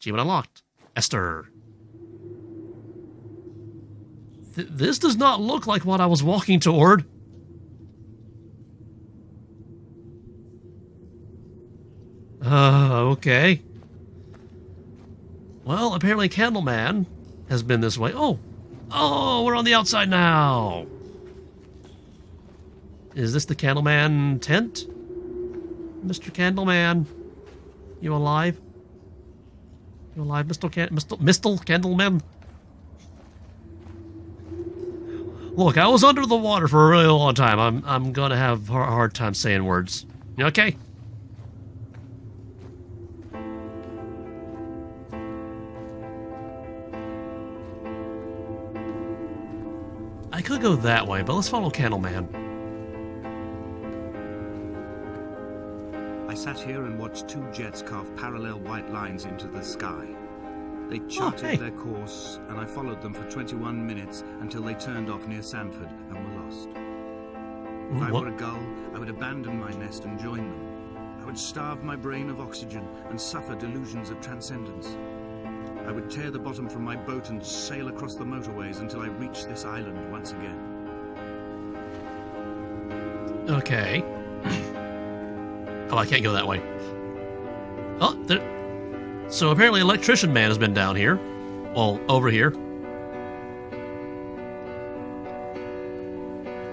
Achievement unlocked. Esther. This does not look like what I was walking toward. Okay. Well, apparently Candleman has been this way. Oh, we're on the outside now. Is this the Candleman tent? Mr. Candleman, you alive? You alive, Mr. Candleman? Look, I was under the water for a really long time. I'm gonna have a hard time saying words. You okay? I could go that way, but let's follow Candleman. I sat here and watched two jets carve parallel white lines into the sky. They charted their course, and I followed them for 21 minutes until they turned off near Sanford and were lost. If I were a gull, I would abandon my nest and join them. I would starve my brain of oxygen and suffer delusions of transcendence. I would tear the bottom from my boat and sail across the motorways until I reached this island once again. Okay. Oh, I can't go that way. Oh, there. So apparently Electrician Man has been down here. Well, over here.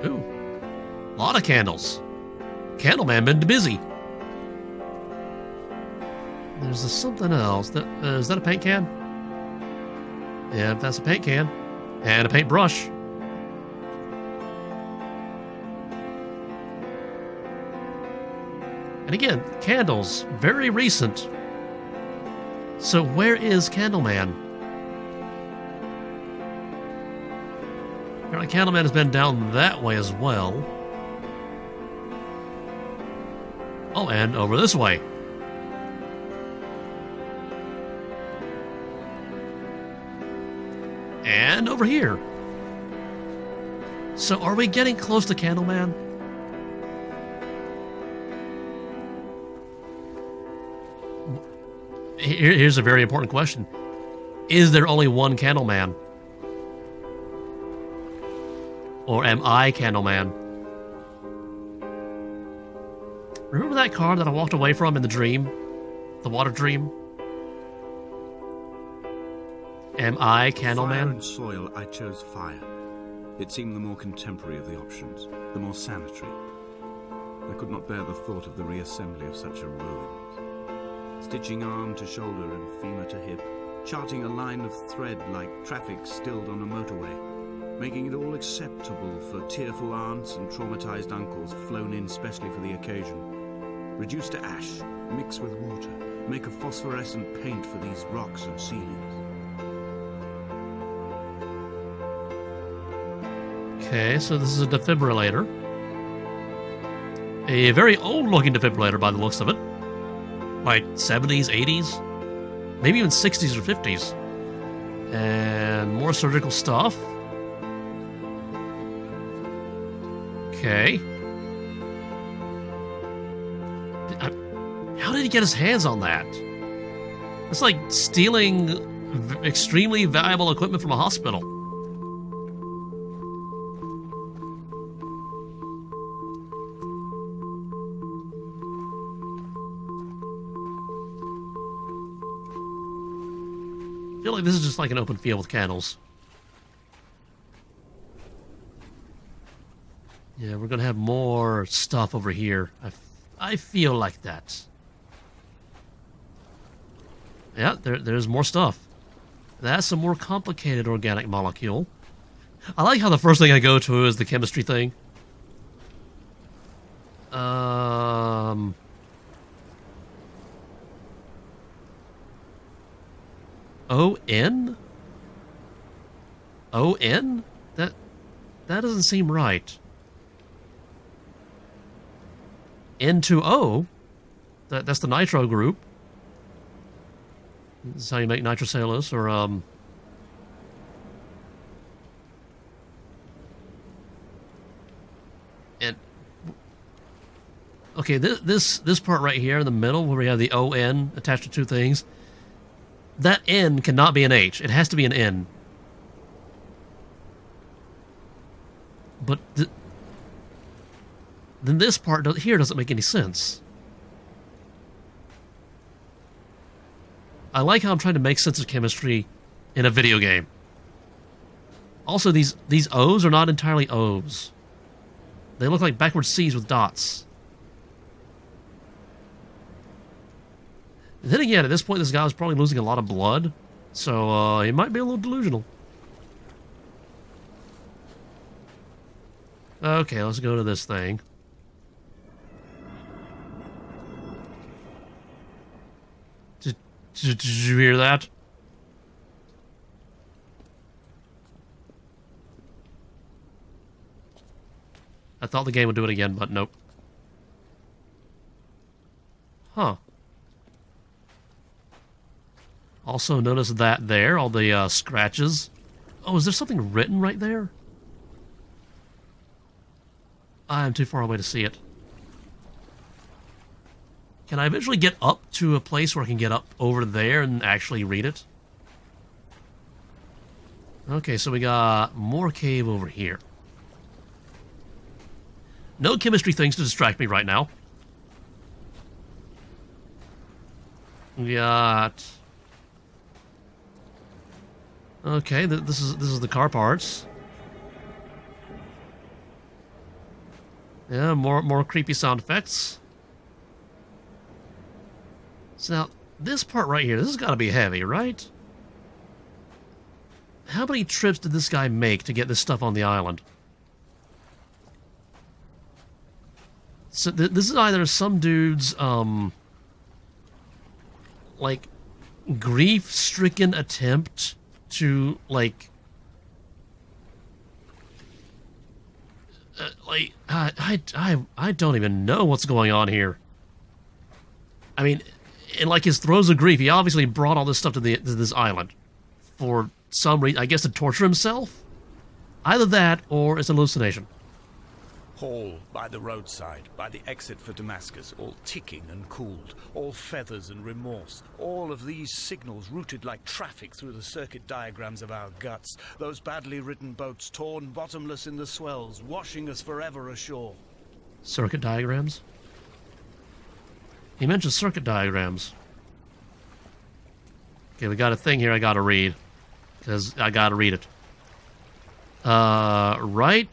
Ooh. A lot of candles. Candleman been busy. There's something else. Is that a paint can? Yeah, that's a paint can. And a paintbrush. And again, candles. Very recent. So where is Candleman? Apparently Candleman has been down that way as well. Oh, and over this way. And over here. So are we getting close to Candleman? Here's a very important question. Is there only one Candleman? Or am I Candleman? Remember that car that I walked away from in the dream? The water dream? Am I Candleman? Fire and soil, I chose fire. It seemed the more contemporary of the options, the more sanitary. I could not bear the thought of the reassembly of such a ruin. Stitching arm to shoulder and femur to hip, charting a line of thread like traffic stilled on a motorway, making it all acceptable for tearful aunts and traumatized uncles flown in specially for the occasion. Reduce to ash, mix with water, make a phosphorescent paint for these rocks and ceilings. Okay, so this is a defibrillator. A very old-looking defibrillator by the looks of it. Like 70s, 80s, maybe even 60s or 50s. And more surgical stuff. Okay. How did he get his hands on that? It's like stealing extremely valuable equipment from a hospital. I feel like this is just like an open field with candles. Yeah, we're gonna have more stuff over here. I feel like that. Yeah, there's more stuff. That's a more complicated organic molecule. I like how the first thing I go to is the chemistry thing. O-N? O-N? That doesn't seem right. N2O? That's the nitro group. This is how you make nitrocellulose, or, And... Okay, this part right here in the middle, where we have the O-N attached to two things, That N cannot be an H. It has to be an N. But then this part here doesn't make any sense. I like how I'm trying to make sense of chemistry in a video game. Also, these O's are not entirely O's. They look like backward C's with dots. Then again, at this point, this guy was probably losing a lot of blood, so he might be a little delusional. Okay, let's go to this thing. Did you hear that? I thought the game would do it again, but nope. Huh. Also notice that there, all the scratches. Oh, is there something written right there? I'm too far away to see it. Can I eventually get up to a place where I can get up over there and actually read it? Okay, so we got more cave over here. No chemistry things to distract me right now. We got... Okay, this is the car parts. Yeah, more creepy sound effects. So now, this part right here, this has got to be heavy, right? How many trips did this guy make to get this stuff on the island? So this is either some dude's, like, grief-stricken attempt to, like... I don't even know what's going on here. I mean, in like his throes of grief, he obviously brought all this stuff to this island for some reason. I guess to torture himself. Either that, or it's an hallucination. Hall by the roadside, by the exit for Damascus, all ticking and cooled, all feathers and remorse, all of these signals routed like traffic through the circuit diagrams of our guts, those badly ridden boats torn bottomless in the swells, washing us forever ashore. Circuit diagrams? He mentioned circuit diagrams. Okay, we got a thing here I gotta read. Because I gotta read it. Right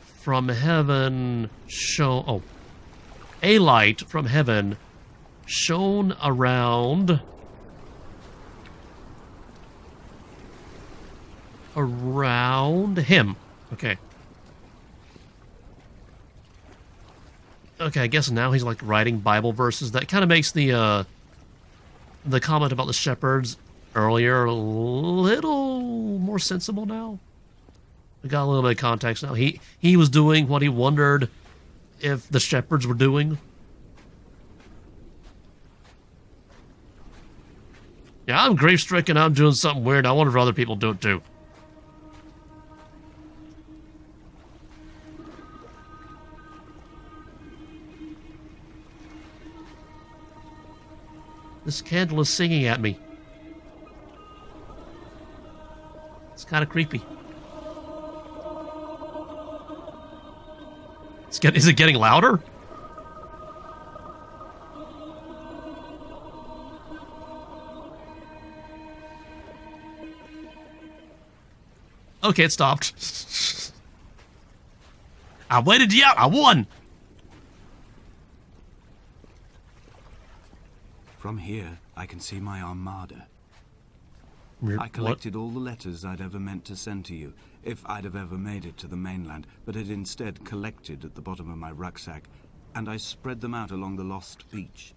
from heaven a light from heaven shone around him. Okay. Okay, I guess now he's like writing Bible verses. That kind of makes the comment about the shepherds earlier a little more sensible now. We got a little bit of context now. He was doing what he wondered if the shepherds were doing. Yeah, I'm grief-stricken. I'm doing something weird. I wonder if other people do it too. This candle is singing at me. It's kind of creepy. Is it getting louder? Okay, it stopped. I waited you out. I won. From here, I can see my armada. What? I collected all the letters I'd ever meant to send to you, if I'd have ever made it to the mainland, but had instead collected at the bottom of my rucksack, and I spread them out along the lost beach.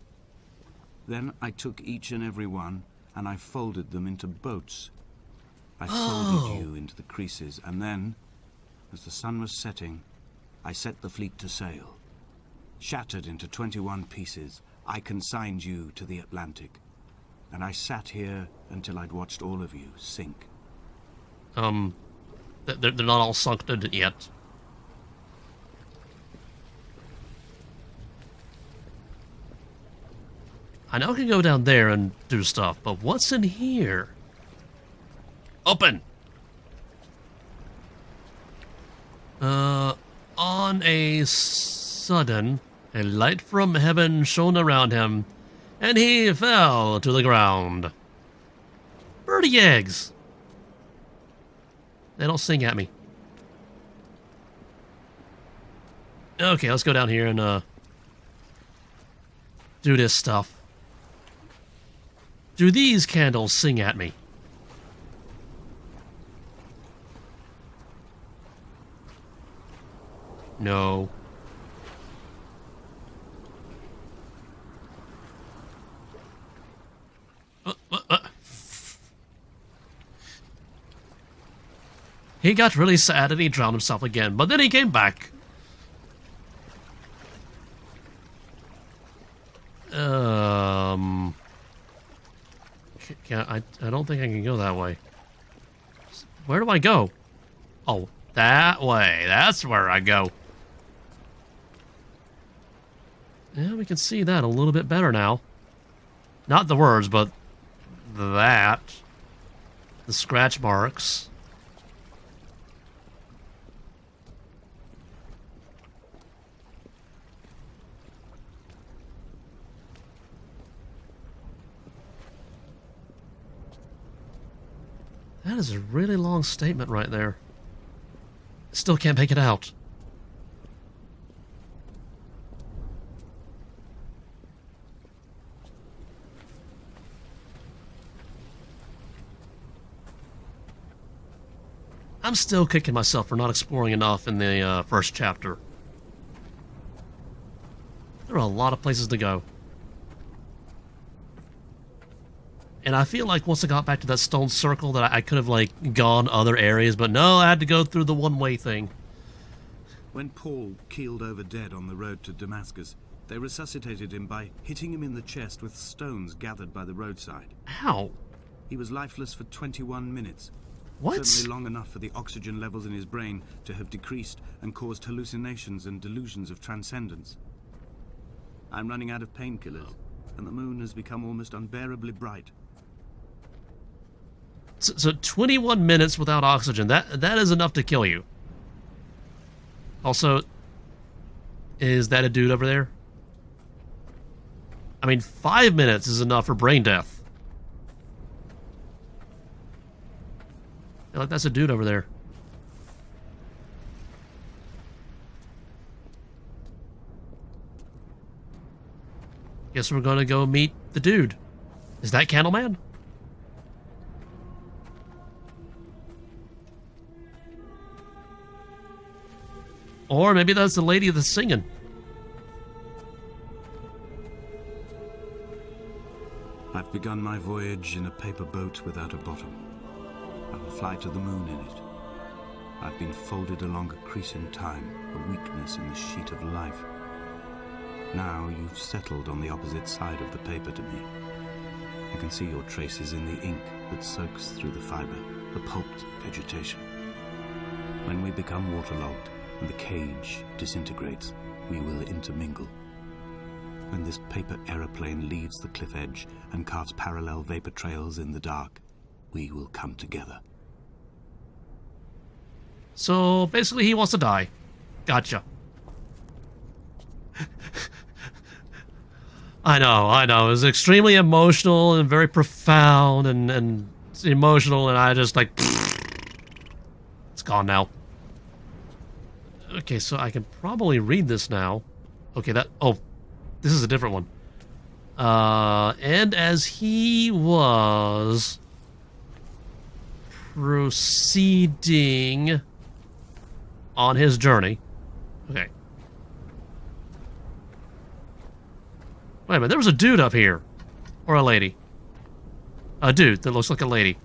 Then I took each and every one, and I folded them into boats. I folded you into the creases, and then, as the sun was setting, I set the fleet to sail. Shattered into 21 pieces, I consigned you to the Atlantic, and I sat here until I'd watched all of you sink. They're not all sunk yet. I know I can go down there and do stuff, but what's in here? Open! On a sudden, a light from heaven shone around him, and he fell to the ground. Birdie eggs! They don't sing at me. Okay, let's go down here and, do this stuff. Do these candles sing at me? No. He got really sad and he drowned himself again, but then he came back. I don't think I can go that way. Where do I go? Oh, that way. That's where I go. Yeah, we can see that a little bit better now. Not the words, but that. The scratch marks. That is a really long statement right there. Still can't make it out. I'm still kicking myself for not exploring enough in the first chapter. There are a lot of places to go. And I feel like once I got back to that stone circle that I could have, like, gone other areas, but no, I had to go through the one-way thing. When Paul keeled over dead on the road to Damascus, they resuscitated him by hitting him in the chest with stones gathered by the roadside. Ow. He was lifeless for 21 minutes. What? Certainly long enough for the oxygen levels in his brain to have decreased and caused hallucinations and delusions of transcendence. I'm running out of painkillers, and the moon has become almost unbearably bright. So 21 minutes without oxygen, that is enough to kill you. Also, is that a dude over there? I mean, 5 minutes is enough for brain death. I feel like that's a dude over there. Guess we're gonna go meet the dude. Is that Candleman? Or maybe that's the lady that's singing. I've begun my voyage in a paper boat without a bottom. I will fly to the moon in it. I've been folded along a crease in time, a weakness in the sheet of life. Now you've settled on the opposite side of the paper to me. I can see your traces in the ink that soaks through the fiber, the pulped vegetation. When we become waterlogged, and the cage disintegrates, we will intermingle. When this paper aeroplane leaves the cliff edge and carves parallel vapor trails in the dark, we will come together. So basically he wants to die. Gotcha. I know. It was extremely emotional and very profound and emotional, and I just like... It's gone now. Okay, so I can probably read this now. Okay, oh, this is a different one. And as he was proceeding on his journey. Okay. Wait a minute, there was a dude up here. Or a lady. A dude that looks like a lady.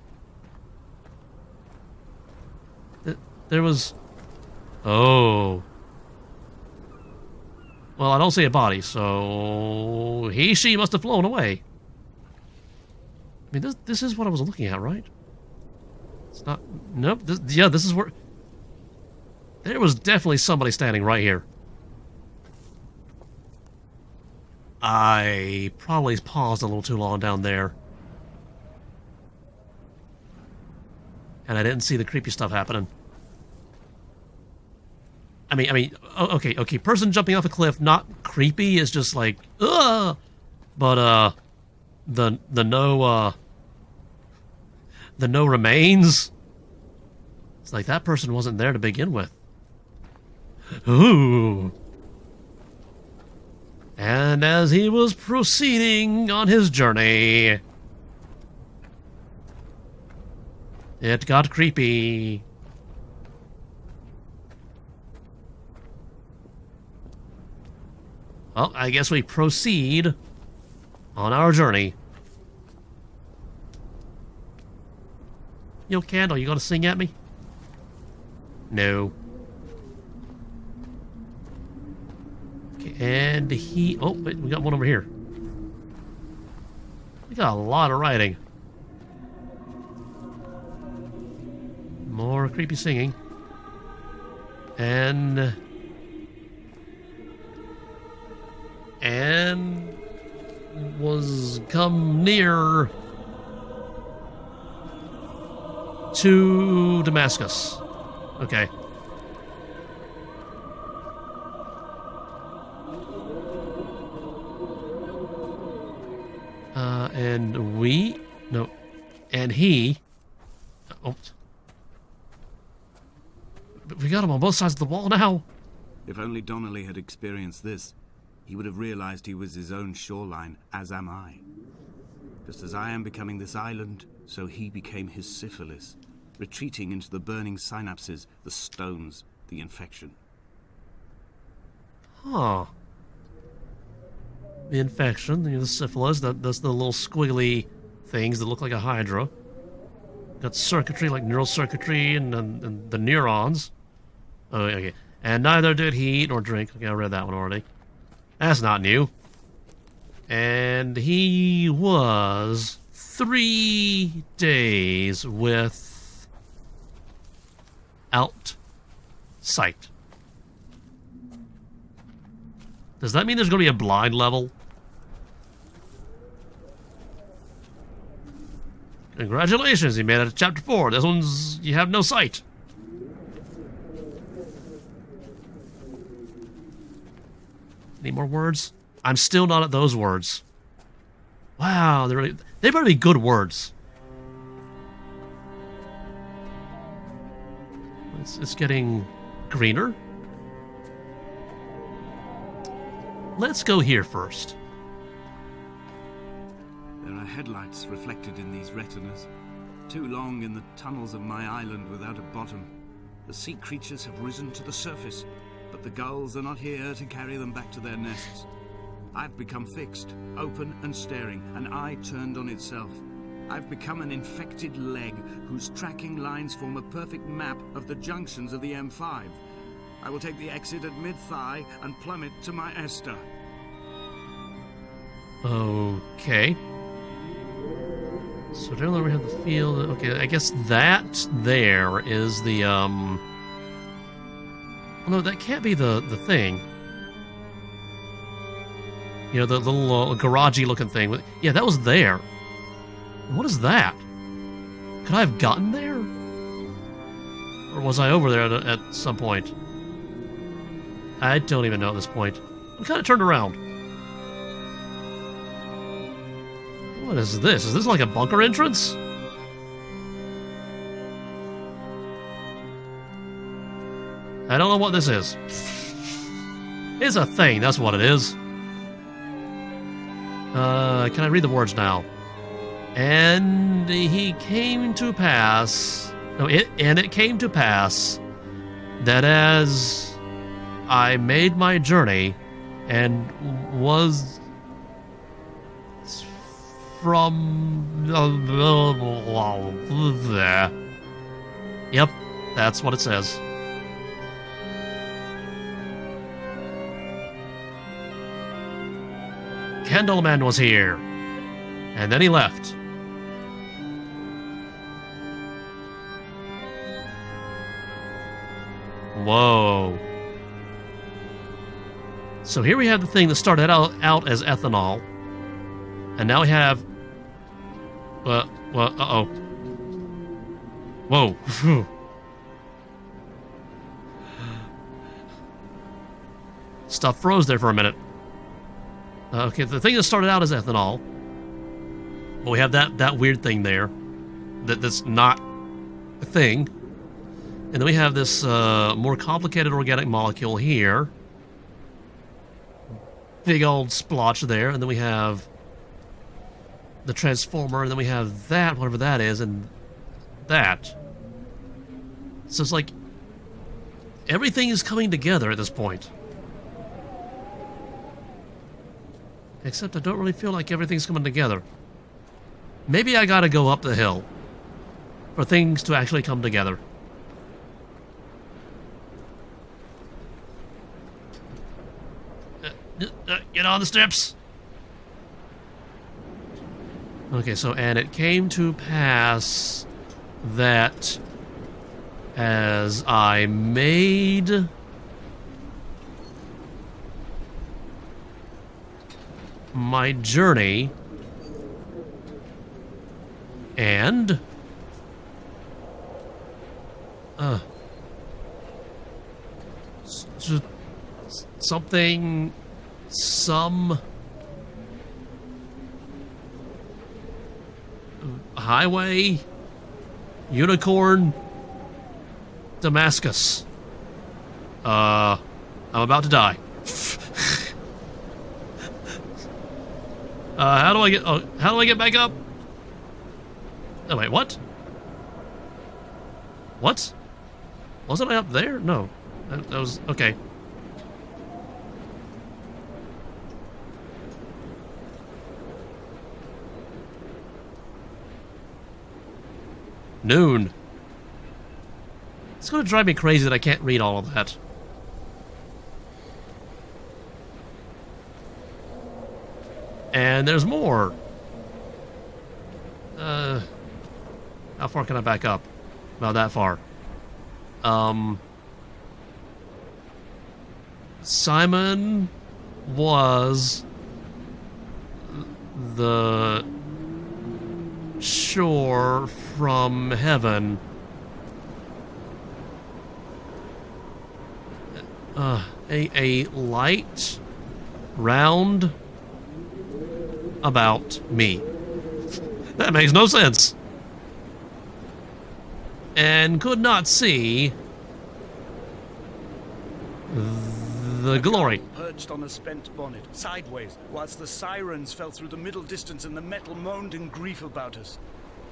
There was... Oh. Well, I don't see a body, so... she must have flown away. I mean, this is what I was looking at, right? It's not... Nope. This is where... There was definitely somebody standing right here. I probably paused a little too long down there. And I didn't see the creepy stuff happening. Okay, person jumping off a cliff, not creepy, is just like, ugh! But, the no remains? It's like that person wasn't there to begin with. Ooh. And as he was proceeding on his journey, it got creepy. Well, I guess we proceed on our journey. Yo, Candle, you gonna sing at me? No. Okay, and he... Oh, wait, we got one over here. We got a lot of writing. More creepy singing. And was come near to Damascus. Okay. And we... No. And he... Oh. We got him on both sides of the wall now. If only Donnelly had experienced this, he would have realized he was his own shoreline, as am I. Just as I am becoming this island, so he became his syphilis, retreating into the burning synapses, the stones, the infection. Huh. The infection, the syphilis, that's the little squiggly things that look like a hydra. Got circuitry, like neural circuitry, and the neurons. Oh, okay. And neither did he eat nor drink. Okay, I read that one already. That's not new. And he was 3 days without sight. Does that mean there's going to be a blind level? Congratulations, you made it to chapter 4. This one's... you have no sight. Any more words? I'm still not at those words. Wow, they better be good words. It's getting greener. Let's go here first. There are headlights reflected in these retinas. Too long in the tunnels of my island without a bottom. The sea creatures have risen to the surface, but the gulls are not here to carry them back to their nests. I've become fixed, open and staring, an eye turned on itself. I've become an infected leg whose tracking lines form a perfect map of the junctions of the M5. I will take the exit at mid-thigh and plummet to my Esther. Okay. So generally we have the field. Okay, I guess that there is the no, that can't be the thing. You know, the little garagey looking thing. Yeah, that was there. What is that? Could I have gotten there? Or was I over there at some point? I don't even know at this point. I'm kind of turned around. What is this? Is this like a bunker entrance? I don't know what this is. It's a thing, that's what it is. Can I read the words now? And he came to pass... No, it came to pass that as I made my journey and was from there. Yep, that's what it says. Candleman was here, and then he left. Whoa. So here we have the thing that started out as ethanol. And now we have... uh-oh. Whoa. Stuff froze there for a minute. Okay, the thing that started out as ethanol. Well, we have that weird thing there. That's not a thing. And then we have this more complicated organic molecule here. Big old splotch there. And then we have the transformer. And then we have that, whatever that is, and that. So it's like everything is coming together at this point. Except I don't really feel like everything's coming together. Maybe I gotta go up the hill for things to actually come together. Get on the steps! Okay, so, and it came to pass that as I made my journey and some highway, unicorn, Damascus. I'm about to die. How do I get back up? Oh wait, what? What? Wasn't I up there? No. That was okay. Noon. It's gonna drive me crazy that I can't read all of that. And there's more. How far can I back up? Not that far. Simon was the shore from heaven. A light round about me. That makes no sense. And could not see the glory. Perched on a spent bonnet, sideways, whilst the sirens fell through the middle distance and the metal moaned in grief about us.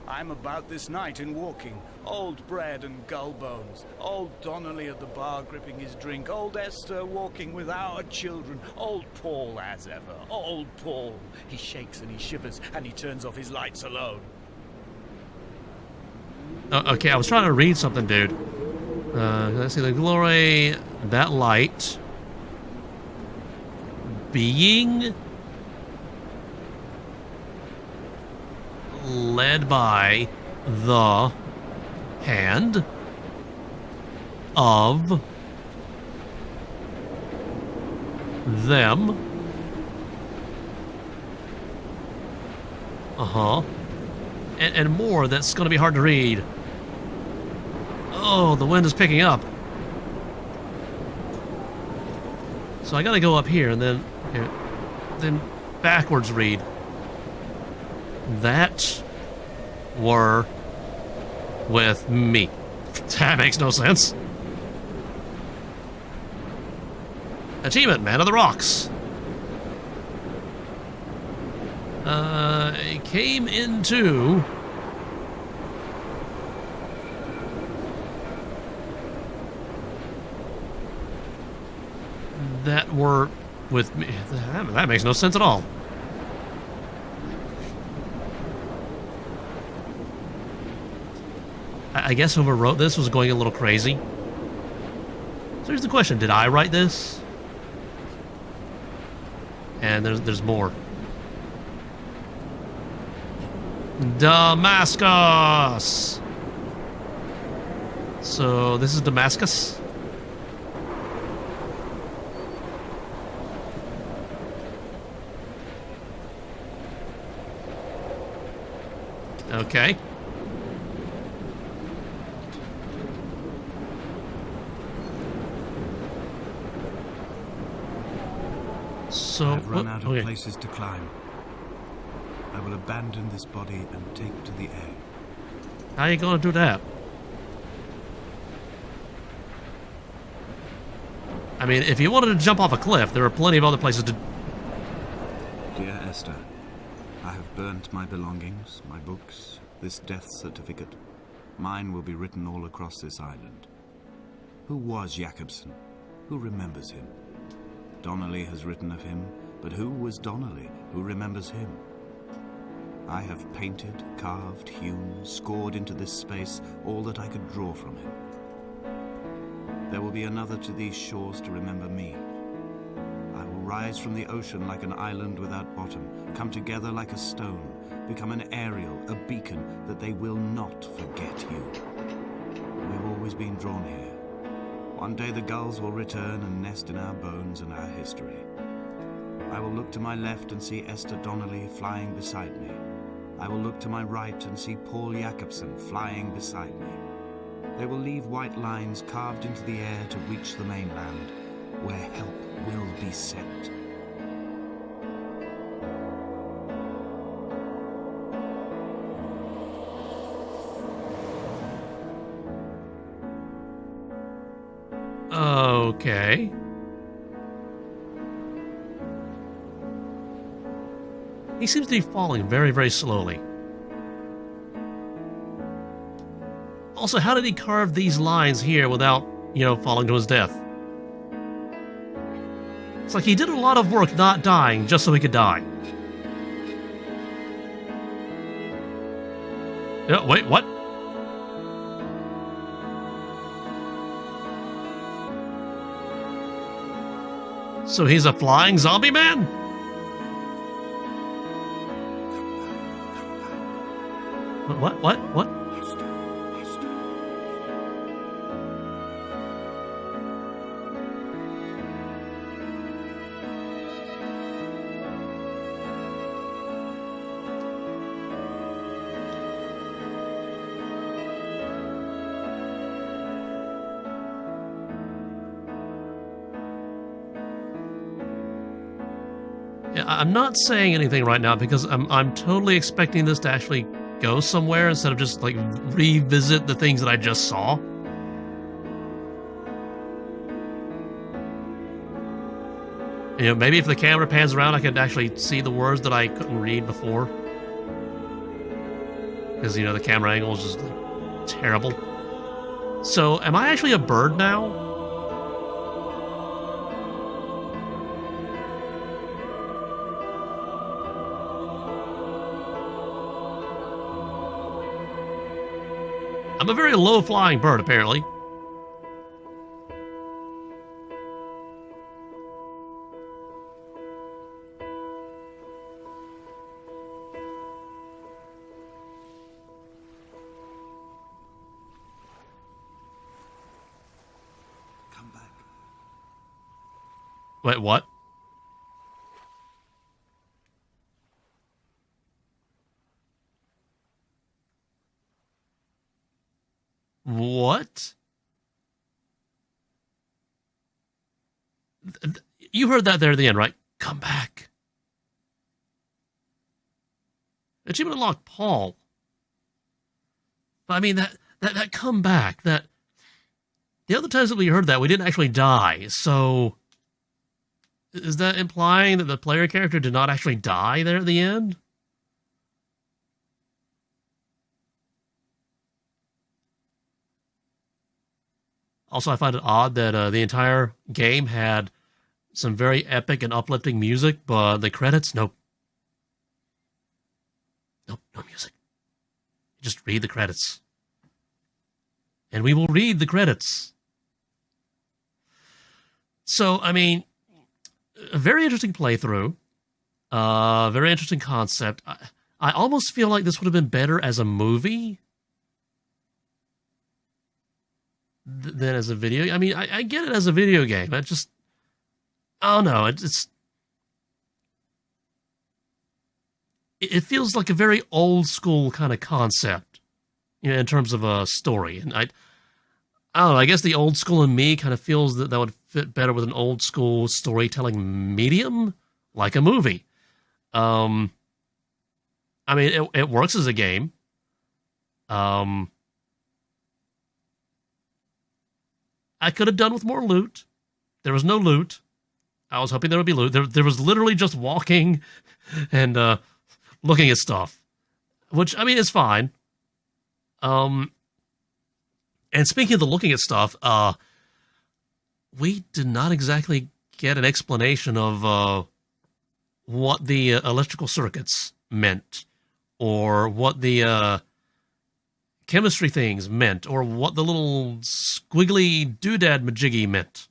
I'm about this night in walking, old bread and gull bones, old Donnelly at the bar gripping his drink, old Esther walking with our children, old Paul as ever, old Paul. He shakes and he shivers and he turns off his lights alone. Okay, I was trying to read something, dude. Let's see, the glory, that light, being led by the hand of them. And more that's going to be hard to read. Oh, the wind is picking up. So I got to go up here and then backwards read. That were with me. That makes no sense. Achievement, Man of the Rocks. It came into that were with me. That makes no sense at all. I guess whoever wrote this was going a little crazy. So here's the question: did I write this? And there's more. Damascus. So this is Damascus. Okay. So, I've run out of okay. places to climb. I will abandon this body and take to the air. How you gonna do that? I mean, if you wanted to jump off a cliff, there are plenty of other places to... Dear Esther, I have burnt my belongings, my books, this death certificate. Mine will be written all across this island. Who was Jakobsen? Who remembers him? Donnelly has written of him, but who was Donnelly? Who remembers him? I have painted, carved, hewn, scored into this space all that I could draw from him. There will be another to these shores to remember me. I will rise from the ocean like an island without bottom, come together like a stone, become an aerial, a beacon, that they will not forget you. We've always been drawn here. One day the gulls will return and nest in our bones and our history. I will look to my left and see Esther Donnelly flying beside me. I will look to my right and see Paul Jakobsen flying beside me. They will leave white lines carved into the air to reach the mainland, where help will be sent. Okay. He seems to be falling very, very slowly. Also, how did he carve these lines here without, falling to his death? It's like he did a lot of work not dying just so he could die. Yeah, wait, what? So he's a flying zombie man? What? Yeah, I'm not saying anything right now because I'm totally expecting this to actually go somewhere instead of just like revisit the things that I just saw. Maybe if the camera pans around, I could actually see the words that I couldn't read before. Because, the camera angle is just terrible. So, am I actually a bird now? I'm a very low-flying bird, apparently. Come back. Wait, what? What? You heard that there at the end, right? Come back. Achievement unlocked, Paul. But I mean, that come back, the other times that we heard that, we didn't actually die, so is that implying that the player character did not actually die there at the end? Also, I find it odd that the entire game had some very epic and uplifting music, but the credits, nope. Nope, no music. Just read the credits. And we will read the credits. So, I mean, a very interesting playthrough. Very interesting concept. I almost feel like this would have been better as a movie than as a video. I mean, I get it as a video game. I don't know. It's it feels like a very old school kind of concept, you know, in terms of a story. And I don't know, I guess the old school in me kind of feels that that would fit better with an old school storytelling medium, like a movie. I mean, it works as a game. I could have done with more loot. There was no loot. I was hoping there would be loot. There was literally just walking and looking at stuff, which, I mean, is fine. And speaking of the looking at stuff, we did not exactly get an explanation of what the electrical circuits meant, or what the chemistry things meant, or what the little squiggly doodad majiggy meant.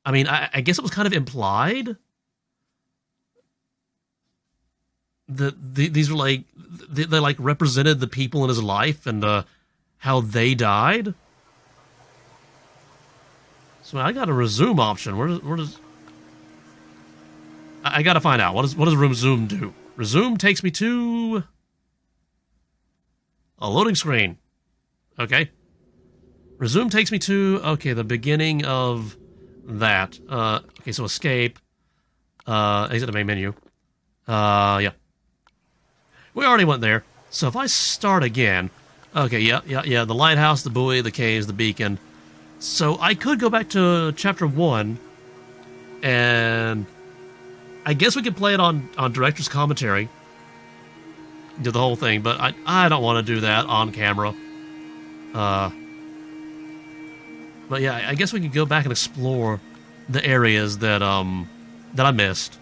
I mean, I guess it was kind of implied that these were like, they like represented the people in his life and how they died. So I got a resume option. Where does I got to find out. What does resume do? Resume takes me to a loading screen. Okay. Resume takes me to, okay, the beginning of that. Okay, so escape. Exit the main menu. Yeah. We already went there. So if I start again, okay, yeah, the lighthouse, the buoy, the caves, the beacon. So I could go back to chapter 1, and I guess we could play it on director's commentary. Do the whole thing, but I don't want to do that on camera. But yeah, I guess we could go back and explore the areas that I missed.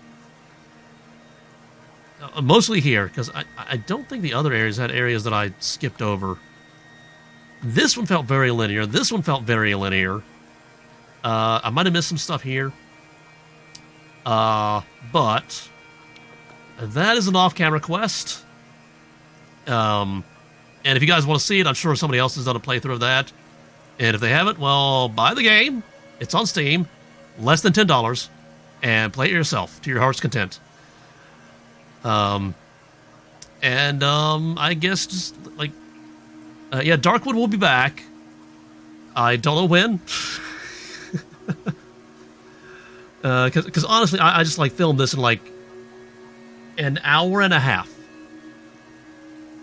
Mostly here, because I don't think the other areas had areas that I skipped over. This one felt very linear. This one felt very linear. I might have missed some stuff here. But that is an off-camera quest. And if you guys want to see it, I'm sure somebody else has done a playthrough of that. And if they haven't, well, buy the game. It's on Steam. Less than $10. And play it yourself to your heart's content. I guess just, like, yeah, Darkwood will be back. I don't know when. Because honestly, I just, like, filmed this in, like, an hour and a half.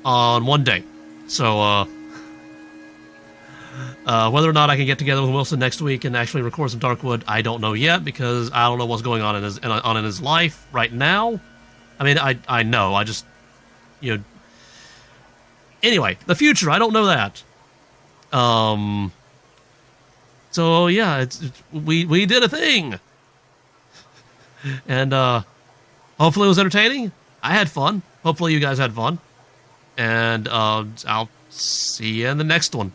On one day. So, whether or not I can get together with Wilson next week and actually record some Darkwood, I don't know yet, because I don't know what's going on in his life right now. I mean, I know, I just, you know... Anyway, the future, I don't know that. So, yeah, we did a thing! And, hopefully it was entertaining. I had fun. Hopefully you guys had fun. And, I'll see you in the next one.